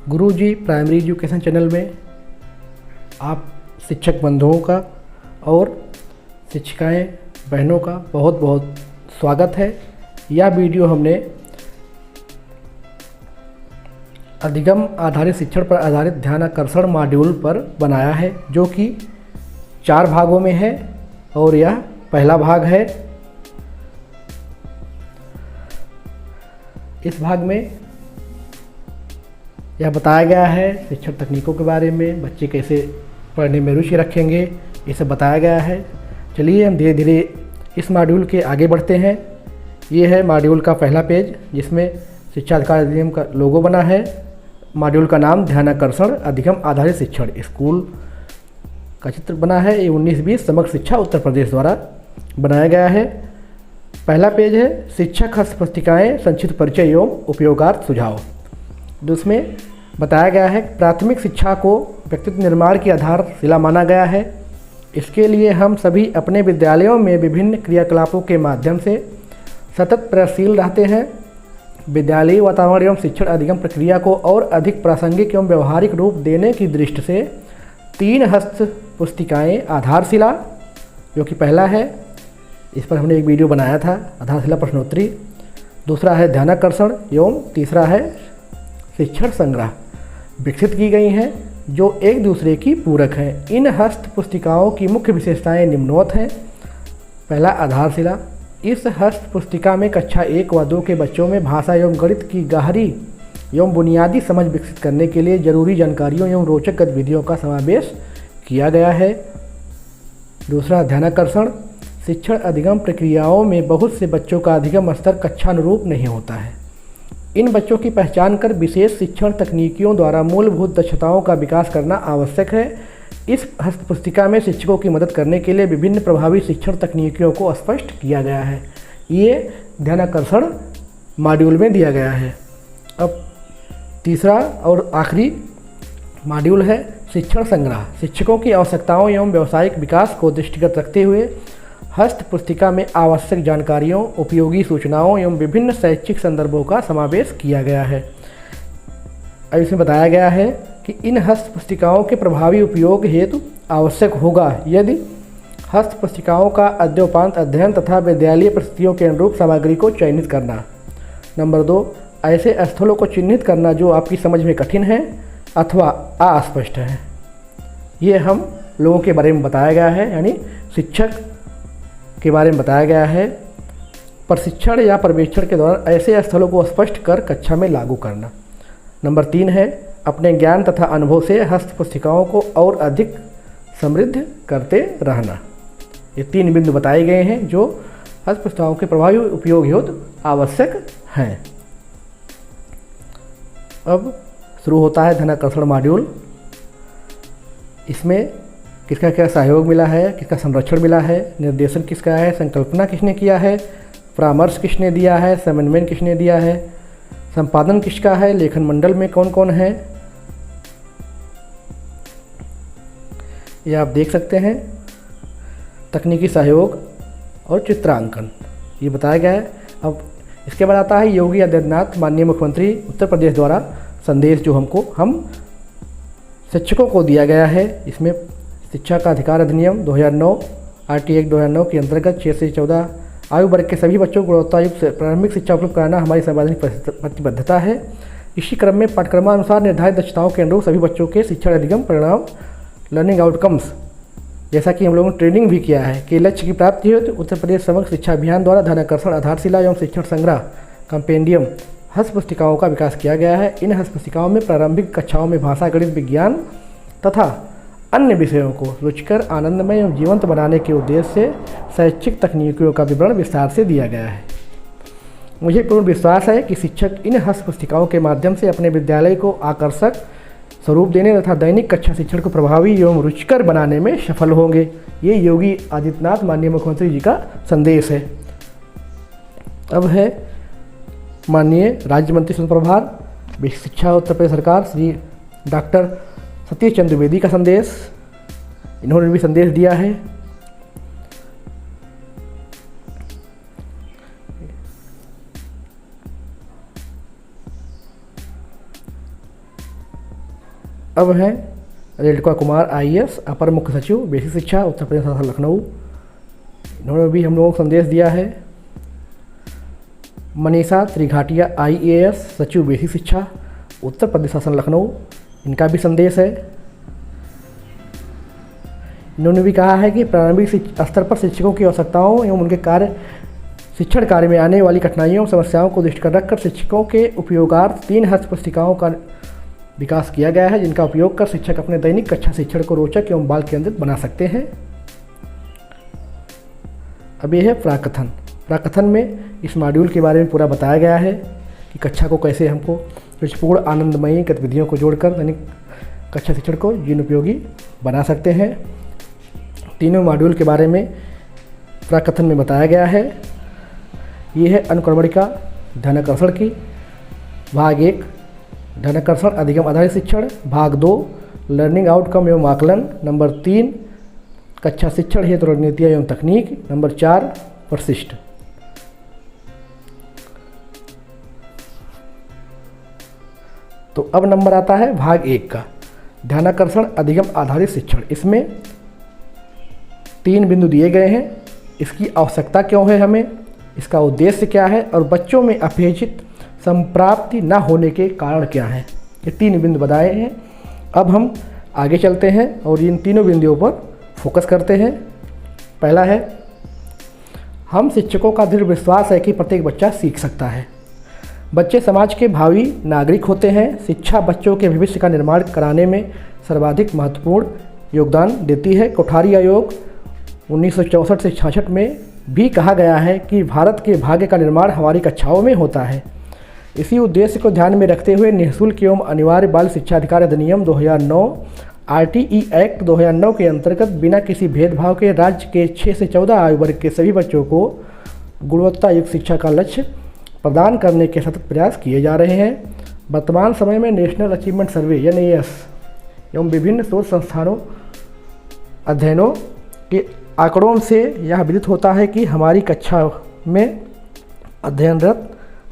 गुरुजी primary education channel में आप शिक्षक बंधुओं का और शिक्षिकाएं बहनों का बहुत बहुत स्वागत है। यह वीडियो हमने अधिगम आधारित शिक्षण पर आधारित ध्यानाकर्षण मॉड्यूल पर बनाया है, जो कि 4 भागों में है और यह पहला भाग है। इस भाग में यह बताया गया है शिक्षण तकनीकों के बारे में, बच्चे कैसे पढ़ने में रुचि रखेंगे, ये सब बताया गया है। चलिए हम धीरे धीरे इस मॉड्यूल के आगे बढ़ते हैं। ये है मॉड्यूल का पहला पेज, जिसमें शिक्षा अधिकार अधिनियम का लोगो बना है। मॉड्यूल का नाम ध्यानाकर्षण अधिगम आधारित शिक्षण, स्कूल का चित्र बना है। ये 19-20 समग्र शिक्षा उत्तर प्रदेश द्वारा बनाया गया है। पहला पेज है शिक्षक हस्तपुस्तिकाएँ, संक्षिप्त परिचय एवं उपयोगार्थ सुझाव। जिसमें बताया गया है प्राथमिक शिक्षा को व्यक्तित्व निर्माण की आधारशिला माना गया है। इसके लिए हम सभी अपने विद्यालयों में विभिन्न क्रियाकलापों के माध्यम से सतत प्रयासशील रहते हैं। विद्यालयी वातावरण एवं शिक्षण अधिगम प्रक्रिया को और अधिक प्रासंगिक एवं व्यवहारिक रूप देने की दृष्टि से 3 हस्त पुस्तिकाएँ आधारशिला, जो कि पहला है, इस पर हमने एक वीडियो बनाया था, आधारशिला प्रश्नोत्तरी। दूसरा है ध्यानाकर्षण एवं तीसरा है शिक्षण संग्रह, विकसित की गई हैं, जो एक दूसरे की पूरक हैं। इन हस्त पुस्तिकाओं की मुख्य विशेषताएं निम्नवत हैं। पहला, आधारशिला। इस हस्त पुस्तिका में कक्षा 1 व 2 के बच्चों में भाषा एवं गणित की गहरी एवं बुनियादी समझ विकसित करने के लिए जरूरी जानकारियों एवं रोचक गतिविधियों का समावेश किया गया है। दूसरा, ध्यानाकर्षण। शिक्षण अधिगम प्रक्रियाओं में बहुत से बच्चों का अधिगम स्तर कक्षानुरूप नहीं होता है। इन बच्चों की पहचान कर विशेष शिक्षण तकनीकियों द्वारा मूलभूत दक्षताओं का विकास करना आवश्यक है। इस हस्तपुस्तिका में शिक्षकों की मदद करने के लिए विभिन्न प्रभावी शिक्षण तकनीकियों को स्पष्ट किया गया है। ये ध्यानाकर्षण मॉड्यूल में दिया गया है। अब तीसरा और आखिरी मॉड्यूल है शिक्षण संग्रह। शिक्षकों की आवश्यकताओं एवं व्यावसायिक विकास को दृष्टिगत रखते हुए हस्त पुस्तिका में आवश्यक जानकारियों, उपयोगी सूचनाओं एवं विभिन्न शैक्षिक संदर्भों का समावेश किया गया है। अब इसमें बताया गया है कि इन हस्त पुस्तिकाओं के प्रभावी उपयोग हेतु आवश्यक होगा यदि हस्त पुस्तिकाओं का अद्यपांत अध्ययन तथा विद्यालयीय परिस्थितियों के अनुरूप सामग्री को चयनित करना। नंबर 2, ऐसे स्थलों को चिन्हित करना जो आपकी समझ में कठिन है अथवा अस्पष्ट है। ये हम लोगों के बारे में बताया गया है, यानी शिक्षक के बारे में बताया गया है। प्रशिक्षण या पर्यवेक्षण के दौरान ऐसे स्थलों को स्पष्ट कर कक्षा में लागू करना। नंबर 3 है अपने ज्ञान तथा अनुभव से हस्त पुस्तिकाओं को और अधिक समृद्ध करते रहना। ये 3 बिंदु बताए गए हैं जो हस्त पुस्तिकाओं के प्रभावी उपयोग हेतु आवश्यक हैं। अब शुरू होता है ध्यानाकर्षण मॉड्यूल। इसमें किसका क्या सहयोग मिला है, किसका संरक्षण मिला है, निर्देशन किसका है, संकल्पना किसने किया है, परामर्श किसने दिया है, समन्वयन किसने दिया है, संपादन किसका है, लेखन मंडल में कौन कौन है, ये आप देख सकते हैं। तकनीकी सहयोग और चित्रांकन ये बताया गया है। अब इसके बाद आता है योगी आदित्यनाथ माननीय मुख्यमंत्री उत्तर प्रदेश द्वारा संदेश, जो हम शिक्षकों को दिया गया है। इसमें शिक्षा का अधिकार अधिनियम 2009, RT एक्ट 2009 के अंतर्गत 6 से 14 आयु वर्ग के सभी बच्चों को गुणवत्तायुक्त प्रारंभिक शिक्षा उपलब्ध कराना हमारी संवैधानिक प्रतिबद्धता है। इसी क्रम में पाठ्यक्रमानुसार निर्धारित दक्षताओं के अनुरूप सभी बच्चों के शिक्षण अधिगम परिणाम, लर्निंग आउटकम्स, जैसा कि हम लोगों ने ट्रेनिंग भी किया है, के लक्ष्य की प्राप्ति हेतु उत्तर प्रदेश समग्र शिक्षा अभियान द्वारा ध्यानाकर्षण आधारशिला एवं शिक्षण संग्रह कंपेंडियम हस्त पुस्तिकाओं का विकास किया गया है। इन हस्त पुस्तिकाओं में प्रारंभिक कक्षाओं में भाषा, गणित, विज्ञान तथा अन्य विषयों को रुचिकर, आनंदमय एवं जीवंत बनाने के उद्देश्य से शैक्षिक तकनीकियों का विवरण विस्तार से दिया गया है। मुझे पूर्ण विश्वास है कि शिक्षक इन हस्त पुस्तिकाओं के माध्यम से अपने विद्यालय को आकर्षक स्वरूप देने तथा दैनिक कक्षा शिक्षण को प्रभावी एवं रुचिकर बनाने में सफल होंगे। ये योगी आदित्यनाथ माननीय मुख्यमंत्री जी का संदेश है। अब है माननीय राज्य मंत्री स्वतंत्र प्रभार शिक्षा उत्तर प्रदेश सरकार श्री डॉक्टर सतीश चंद्र द्विवेदी का संदेश। इन्होंने भी संदेश दिया है। अब हैं रेणुका कुमार IAS, अपर मुख्य सचिव बेसिक शिक्षा, उत्तर प्रदेश शासन लखनऊ। इन्होंने भी हम लोगों को संदेश दिया है। मनीषा त्रिघाटिया IAS, सचिव बेसिक शिक्षा, उत्तर प्रदेश शासन लखनऊ, इनका भी संदेश है। इन्होंने भी कहा है कि प्रारंभिक स्तर पर शिक्षकों की आवश्यकताओं एवं उनके शिक्षण कार्य में आने वाली कठिनाइयों और समस्याओं को दृष्टि रखकर शिक्षकों के उपयोगार्थ 3 हस्त पुस्तिकाओं का विकास किया गया है, जिनका उपयोग कर शिक्षक अपने दैनिक कक्षा शिक्षण को रोचक एवं बाल केंद्रित बना सकते हैं। अब यह है प्राकथन। प्राकथन में इस मॉड्यूल के बारे में पूरा बताया गया है कि कक्षा को कैसे हमको रुचिपूर्ण आनंदमयी गतिविधियों को जोड़कर दैनिक कक्षा शिक्षण को जीवन उपयोगी बना सकते हैं। तीनों मॉड्यूल के बारे में प्राकथन में बताया गया है। ये है अनुक्रमणिका ध्यानाकर्षण की, भाग 1 ध्यानाकर्षण अधिगम आधारित शिक्षण, भाग 2 लर्निंग आउटकम एवं आकलन, नंबर 3 कक्षा शिक्षण हेतु रणनीतियाँ एवं तकनीक, नंबर 4 परिशिष्ट। तो अब नंबर आता है भाग 1 का, ध्यानाकर्षण अधिगम आधारित शिक्षण। इसमें 3 बिंदु दिए गए हैं। इसकी आवश्यकता क्यों है हमें, इसका उद्देश्य क्या है और बच्चों में अपेक्षित संप्राप्ति न होने के कारण क्या हैं, ये 3 बिंदु बताए हैं। अब हम आगे चलते हैं और इन तीनों बिंदुओं पर फोकस करते हैं। पहला है, हम शिक्षकों का दृढ़ विश्वास है कि प्रत्येक बच्चा सीख सकता है। बच्चे समाज के भावी नागरिक होते हैं। शिक्षा बच्चों के भविष्य का निर्माण कराने में सर्वाधिक महत्वपूर्ण योगदान देती है। कोठारी आयोग 1964 से 66 में भी कहा गया है कि भारत के भाग्य का निर्माण हमारी कक्षाओं में होता है। इसी उद्देश्य को ध्यान में रखते हुए निःशुल्क एवं अनिवार्य बाल शिक्षा अधिकार अधिनियम 2009 RTE एक्ट 2009 के अंतर्गत बिना किसी भेदभाव के राज्य के 6 से 14 आयु वर्ग के सभी बच्चों को गुणवत्ता युक्त शिक्षा का लक्ष्य प्रदान करने के सतत प्रयास किए जा रहे हैं। वर्तमान समय में नेशनल अचीवमेंट सर्वे NAS एवं विभिन्न शोध संस्थानों अध्ययनों के आंकड़ों से यह विदित होता है कि हमारी कक्षा में अध्ययनरत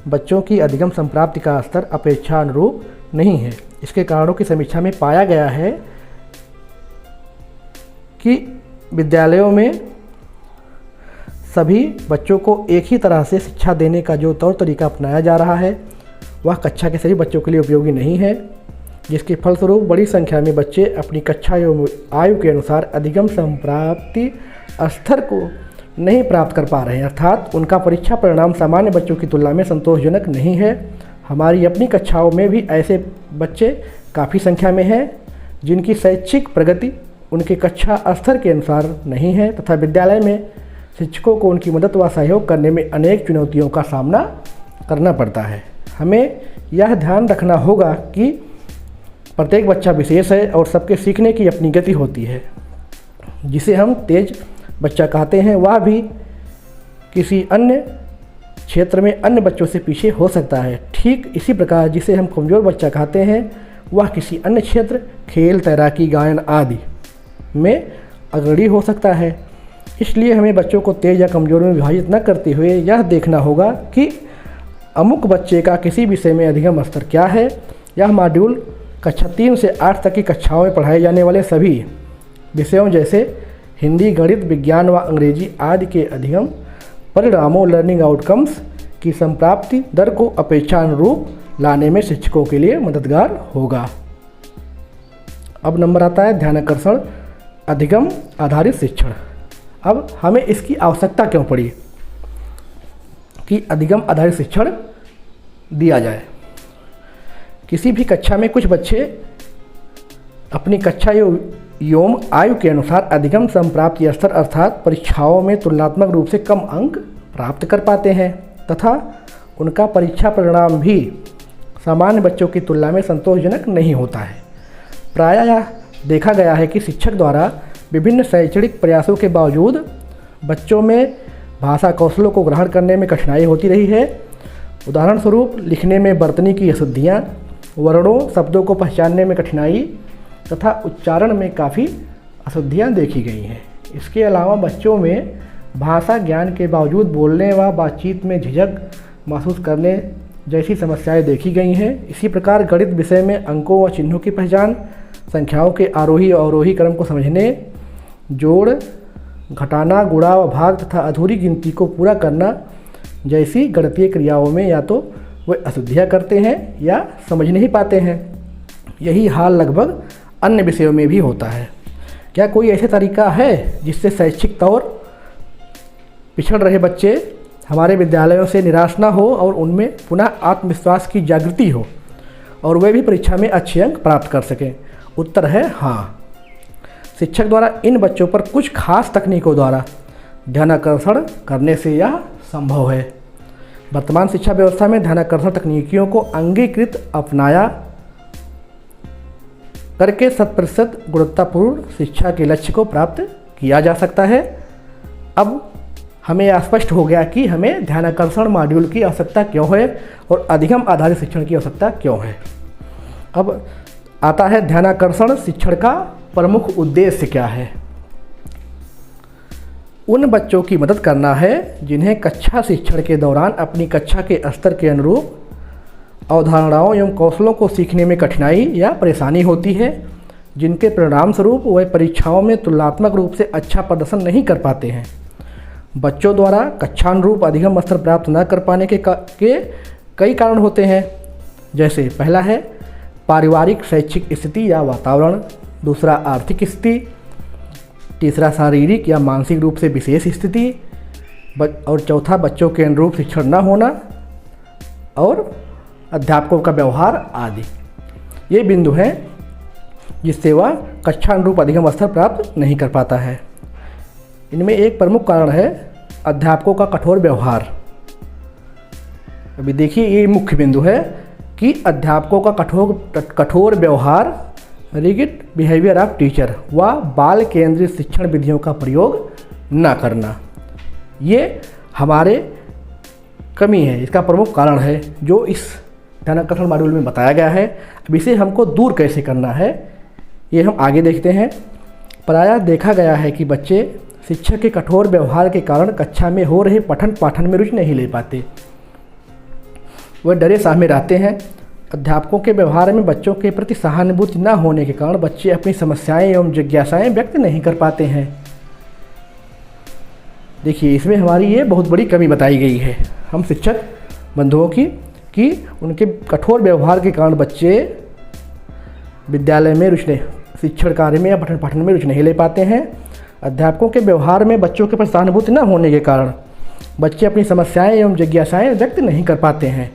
बच्चों की अधिगम संप्राप्ति का स्तर अपेक्षानुरूप नहीं है। इसके कारणों की समीक्षा में पाया गया है कि विद्यालयों में सभी बच्चों को एक ही तरह से शिक्षा देने का जो तौर तरीका अपनाया जा रहा है वह कक्षा के सभी बच्चों के लिए उपयोगी नहीं है, जिसके फलस्वरूप बड़ी संख्या में बच्चे अपनी कक्षा एवं आयु के अनुसार अधिगम संप्राप्ति स्तर को नहीं प्राप्त कर पा रहे हैं, अर्थात उनका परीक्षा परिणाम सामान्य बच्चों की तुलना में संतोषजनक नहीं है। हमारी अपनी कक्षाओं में भी ऐसे बच्चे काफ़ी संख्या में हैं जिनकी शैक्षिक प्रगति उनके कक्षा स्तर के अनुसार नहीं है तथा विद्यालय में शिक्षकों को उनकी मदद व सहयोग करने में अनेक चुनौतियों का सामना करना पड़ता है। हमें यह ध्यान रखना होगा कि प्रत्येक बच्चा विशेष है और सबके सीखने की अपनी गति होती है। जिसे हम तेज बच्चा कहते हैं वह भी किसी अन्य क्षेत्र में अन्य बच्चों से पीछे हो सकता है। ठीक इसी प्रकार जिसे हम कमज़ोर बच्चा कहते हैं वह किसी अन्य क्षेत्र खेल, तैराकी, गायन आदि में अग्रणी हो सकता है। इसलिए हमें बच्चों को तेज या कमज़ोर में विभाजित न करते हुए यह देखना होगा कि अमुक बच्चे का किसी विषय में अधिगम स्तर क्या है। यह मॉड्यूल कक्षा 3 से 8 तक की कक्षाओं में पढ़ाए जाने वाले सभी विषयों जैसे हिंदी, गणित, विज्ञान व अंग्रेजी आदि के अधिगम परिणामों लर्निंग आउटकम्स की संप्राप्ति दर को अपेक्षानुरूप लाने में शिक्षकों के लिए मददगार होगा। अब नंबर आता है ध्यानाकर्षण अधिगम आधारित शिक्षण। अब हमें इसकी आवश्यकता क्यों पड़ी कि अधिगम आधारित शिक्षण दिया जाए। किसी भी कक्षा में कुछ बच्चे अपनी कक्षा एवं आयु के अनुसार अधिगम संप्राप्ति स्तर अर्थात परीक्षाओं में तुलनात्मक रूप से कम अंक प्राप्त कर पाते हैं तथा उनका परीक्षा परिणाम भी सामान्य बच्चों की तुलना में संतोषजनक नहीं होता है। प्रायः यह देखा गया है कि शिक्षक द्वारा विभिन्न शैक्षणिक प्रयासों के बावजूद बच्चों में भाषा कौशलों को ग्रहण करने में कठिनाई होती रही है। उदाहरण स्वरूप लिखने में बरतनी की अशुद्धियाँ, वर्णों शब्दों को पहचानने में कठिनाई तथा उच्चारण में काफ़ी अशुद्धियाँ देखी गई हैं। इसके अलावा बच्चों में भाषा ज्ञान के बावजूद बोलने व बातचीत में झिझक महसूस करने जैसी समस्याएं देखी गई हैं। इसी प्रकार गणित विषय में अंकों व चिन्हों की पहचान, संख्याओं के आरोही और अवरोही क्रम को समझने, जोड़, घटाना, गुणा व भाग तथा अधूरी गिनती को पूरा करना जैसी गणितीय क्रियाओं में या तो वे अशुद्धियाँ करते हैं या समझ नहीं पाते हैं। यही हाल लगभग अन्य विषयों में भी होता है। क्या कोई ऐसा तरीका है जिससे शैक्षिक तौर पिछड़ रहे बच्चे हमारे विद्यालयों से निराश ना हो और उनमें पुनः आत्मविश्वास की जागृति हो और वे भी परीक्षा में अच्छे अंक प्राप्त कर सकें? उत्तर है हाँ। शिक्षक द्वारा इन बच्चों पर कुछ खास तकनीकों द्वारा ध्यानाकर्षण करने से यह संभव है। वर्तमान शिक्षा व्यवस्था में ध्यानाकर्षण तकनीकियों को अंगीकृत अपनाया करके 100% गुणवत्तापूर्ण शिक्षा के लक्ष्य को प्राप्त किया जा सकता है। अब हमें यह स्पष्ट हो गया कि हमें ध्यानाकर्षण मॉड्यूल की आवश्यकता क्यों है और अधिगम आधारित शिक्षण की आवश्यकता क्यों है। अब आता है ध्यानाकर्षण शिक्षण का प्रमुख उद्देश्य क्या है। उन बच्चों की मदद करना है जिन्हें कक्षा शिक्षण के दौरान अपनी कक्षा के स्तर के अनुरूप अवधारणाओं एवं कौशलों को सीखने में कठिनाई या परेशानी होती है, जिनके परिणाम स्वरूप वे परीक्षाओं में तुलनात्मक रूप से अच्छा प्रदर्शन नहीं कर पाते हैं। बच्चों द्वारा कक्षानुरूप अधिगम स्तर प्राप्त न कर पाने के कई कारण होते हैं, जैसे पहला है पारिवारिक शैक्षिक स्थिति या वातावरण, दूसरा आर्थिक स्थिति, तीसरा शारीरिक या मानसिक रूप से विशेष स्थिति और चौथा बच्चों के अनुरूप शिक्षण न होना और अध्यापकों का व्यवहार आदि। ये बिंदु हैं जिससे वह कक्षानुरूप अधिगम स्तर प्राप्त नहीं कर पाता है। इनमें एक प्रमुख कारण है अध्यापकों का कठोर व्यवहार। अभी देखिए ये मुख्य बिंदु है कि अध्यापकों का कठोर व्यवहार, रिगिड बिहेवियर ऑफ टीचर व बाल केंद्रित शिक्षण विधियों का प्रयोग न करना, ये हमारे कमी है, इसका प्रमुख कारण है जो इस ध्यानाकर्षण मॉड्यूल में बताया गया है। अब इसे हमको दूर कैसे करना है ये हम आगे देखते हैं। प्रायः देखा गया है कि बच्चे शिक्षक के कठोर व्यवहार के कारण कक्षा में हो रहे पठन पाठन में रुचि नहीं ले पाते, वह डरे सहमे रहते हैं। अध्यापकों के व्यवहार में बच्चों के प्रति सहानुभूति न होने के कारण बच्चे अपनी समस्याएं एवं जिज्ञासाएं व्यक्त नहीं कर पाते हैं। देखिए इसमें हमारी ये बहुत बड़ी कमी बताई गई है हम शिक्षक बंधुओं की, कि उनके कठोर व्यवहार के कारण बच्चे विद्यालय में रुचि शिक्षण कार्य में या पठन पाठन में रुचि नहीं ले पाते हैं। अध्यापकों के व्यवहार में बच्चों के प्रति सहानुभूति न होने के कारण बच्चे अपनी समस्याएं एवं जिज्ञासाएं व्यक्त नहीं कर पाते हैं।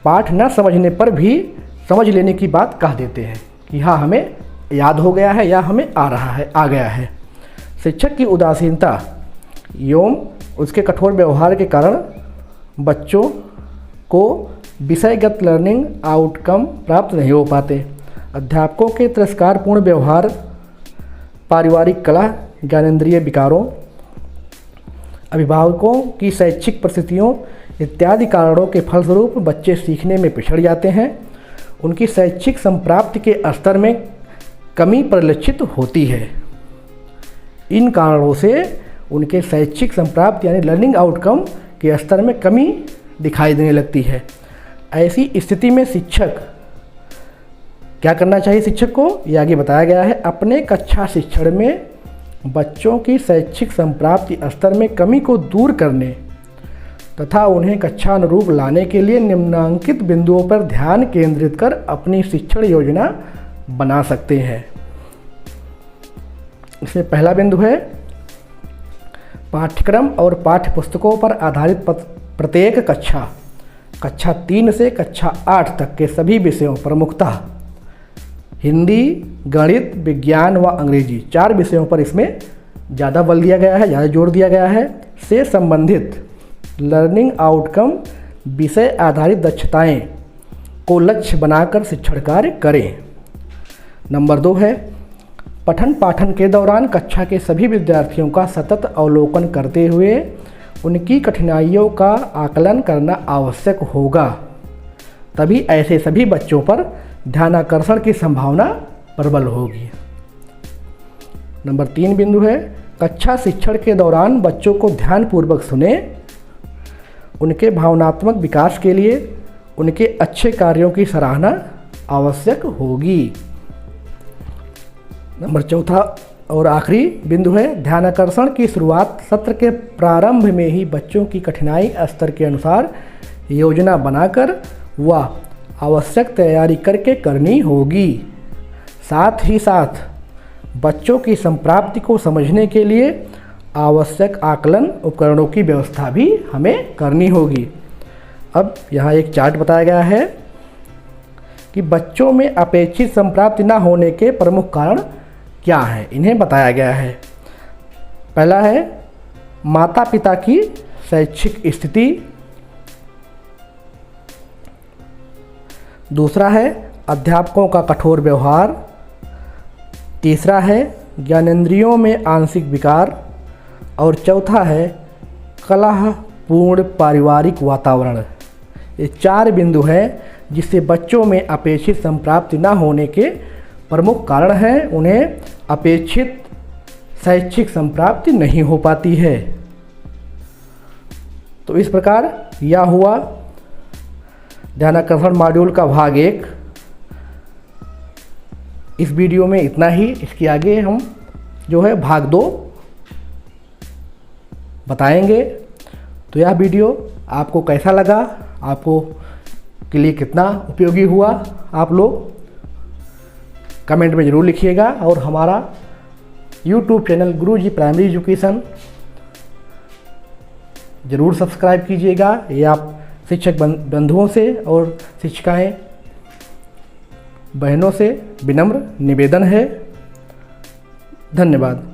पाठ न समझने पर भी समझ लेने की बात कह देते हैं कि हाँ हमें याद हो गया है या हमें आ गया है। शिक्षक की उदासीनता एवं उसके कठोर व्यवहार के कारण बच्चों को विषयगत लर्निंग आउटकम प्राप्त नहीं हो पाते। अध्यापकों के तिरस्कारपूर्ण व्यवहार, पारिवारिक कलह, ज्ञानेंद्रिय विकारों, अभिभावकों की शैक्षिक परिस्थितियों इत्यादि कारणों के फलस्वरूप बच्चे सीखने में पिछड़ जाते हैं। उनकी शैक्षिक संप्राप्ति के स्तर में कमी परिलक्षित होती है। इन कारणों से उनके शैक्षिक संप्राप्ति यानी लर्निंग आउटकम के स्तर में कमी दिखाई देने लगती है। ऐसी स्थिति में शिक्षक क्या करना चाहिए? शिक्षक को ये आगे बताया गया है, अपने कक्षा शिक्षण में बच्चों की शैक्षिक संप्राप्ति स्तर में कमी को दूर करने तथा उन्हें कक्षानुरूप लाने के लिए निम्नांकित बिंदुओं पर ध्यान केंद्रित कर अपनी शिक्षण योजना बना सकते हैं। इसमें पहला बिंदु है पाठ्यक्रम और पाठ्य पुस्तकों पर आधारित प्रत्येक कक्षा 3 से कक्षा 8 तक के सभी विषयों प्रमुखतः हिंदी, गणित, विज्ञान व अंग्रेजी 4 विषयों पर इसमें ज़्यादा बल दिया गया है, ज़्यादा जोर दिया गया है, से संबंधित लर्निंग आउटकम विषय आधारित दक्षताएं को लक्ष्य बनाकर शिक्षण कार्य करें। नंबर 2 है पठन पाठन के दौरान कक्षा के सभी विद्यार्थियों का सतत अवलोकन करते हुए उनकी कठिनाइयों का आकलन करना आवश्यक होगा, तभी ऐसे सभी बच्चों पर ध्यानाकर्षण की संभावना प्रबल होगी। नंबर 3 बिंदु है कक्षा शिक्षण के दौरान बच्चों को ध्यानपूर्वक सुने, उनके भावनात्मक विकास के लिए उनके अच्छे कार्यों की सराहना आवश्यक होगी। नंबर चौथा और आखिरी बिंदु है, ध्यानाकर्षण की शुरुआत सत्र के प्रारंभ में ही बच्चों की कठिनाई स्तर के अनुसार योजना बनाकर व आवश्यक तैयारी करके करनी होगी। साथ ही साथ बच्चों की संप्राप्ति को समझने के लिए आवश्यक आकलन उपकरणों की व्यवस्था भी हमें करनी होगी। अब यहाँ एक चार्ट बताया गया है कि बच्चों में अपेक्षित संप्राप्ति न होने के प्रमुख कारण क्या है, इन्हें बताया गया है। पहला है माता पिता की शैक्षिक स्थिति, दूसरा है अध्यापकों का कठोर व्यवहार, तीसरा है ज्ञानेंद्रियों में आंशिक विकार और चौथा है कलहपूर्ण पारिवारिक वातावरण। ये 4 बिंदु हैं जिससे बच्चों में अपेक्षित संप्राप्ति न होने के प्रमुख कारण हैं, उन्हें अपेक्षित शैक्षिक संप्राप्ति नहीं हो पाती है। तो इस प्रकार यह हुआ ध्यानाकर्षण मॉड्यूल का भाग 1। इस वीडियो में इतना ही, इसके आगे हम जो है भाग 2 बताएंगे। तो यह वीडियो आपको कैसा लगा, आपको के लिए कितना उपयोगी हुआ, आप लोग कमेंट में ज़रूर लिखिएगा। और हमारा YouTube चैनल गुरुजी प्राइमरी एजुकेशन ज़रूर सब्सक्राइब कीजिएगा। ये आप शिक्षक बंधुओं से और शिक्षिकाएं बहनों से विनम्र निवेदन है। धन्यवाद।